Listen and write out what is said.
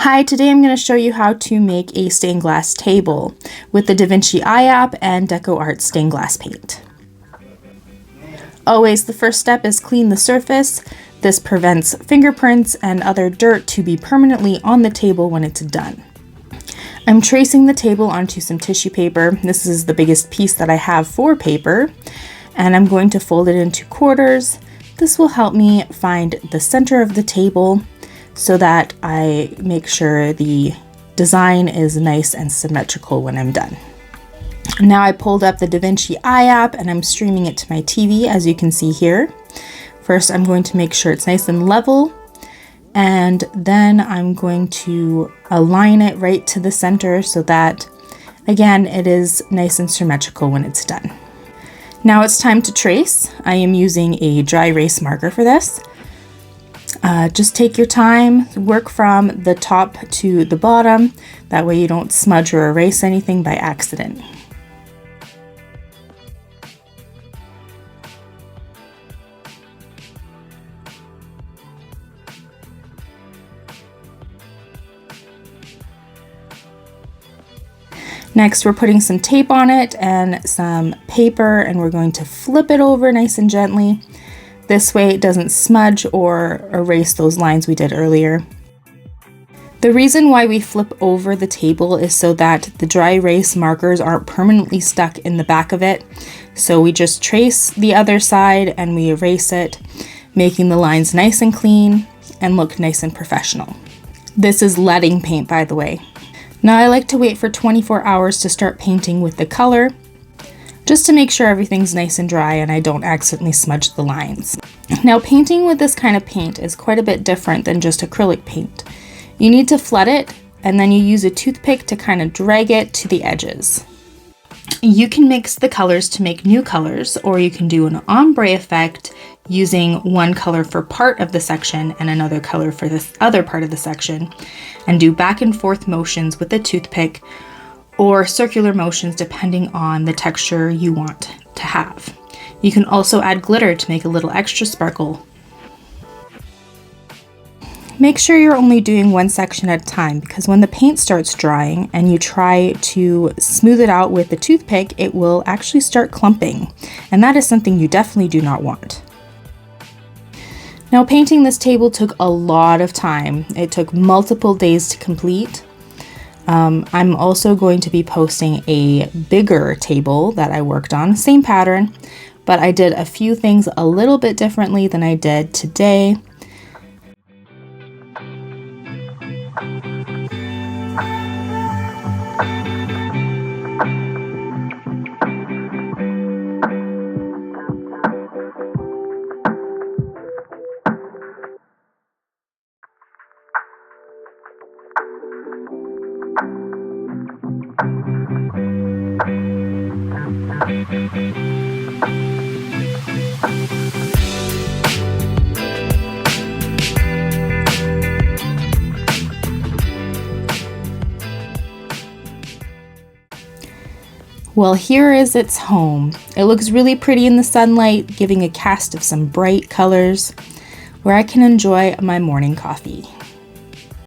Hi, today I'm going to show you how to make a stained glass table with the Vinci Eye App and DecoArt Stain Glass Paint. Always, the first step is clean the surface. This prevents fingerprints and other dirt to be permanently on the table when it's done. I'm tracing the table onto some tissue paper. This is the biggest piece that I have for paper, and I'm going to fold it into quarters. This will help me find the center of the table so that I make sure the design is nice and symmetrical when I'm done. Now I pulled up the Vinci Eye App and I'm streaming it to my TV, as you can see here. First, I'm going to make sure it's nice and level, and then I'm going to align it right to the center so that, again, it is nice and symmetrical when it's done. Now it's time to trace. I am using a dry erase marker for this. Just take your time, work from the top to the bottom. That way you don't smudge or erase anything by accident. Next, we're putting some tape on it and some paper, and we're going to flip it over nice and gently. This way it doesn't smudge or erase those lines we did earlier. The reason why we flip over the table is so that the dry erase markers aren't permanently stuck in the back of it. So we just trace the other side and we erase it, making the lines nice and clean and look nice and professional. This is leading paint, by the way. Now I like to wait for 24 hours to start painting with the color, just to make sure everything's nice and dry and I don't accidentally smudge the lines. Now, painting with this kind of paint is quite a bit different than just acrylic paint. You need to flood it, and then you use a toothpick to kind of drag it to the edges. You can mix the colors to make new colors, or you can do an ombre effect using one color for part of the section and another color for this other part of the section, and do back and forth motions with the toothpick, or circular motions depending on the texture you want to have. You can also add glitter to make a little extra sparkle. Make sure you're only doing one section at a time, because when the paint starts drying and you try to smooth it out with the toothpick, it will actually start clumping, and that is something you definitely do not want. Now, painting this table took a lot of time. It took multiple days to complete. I'm also going to be posting a bigger table that I worked on, same pattern, but I did a few things a little bit differently than I did today. Well, here is its home. It looks really pretty in the sunlight, giving a cast of some bright colors where I can enjoy my morning coffee.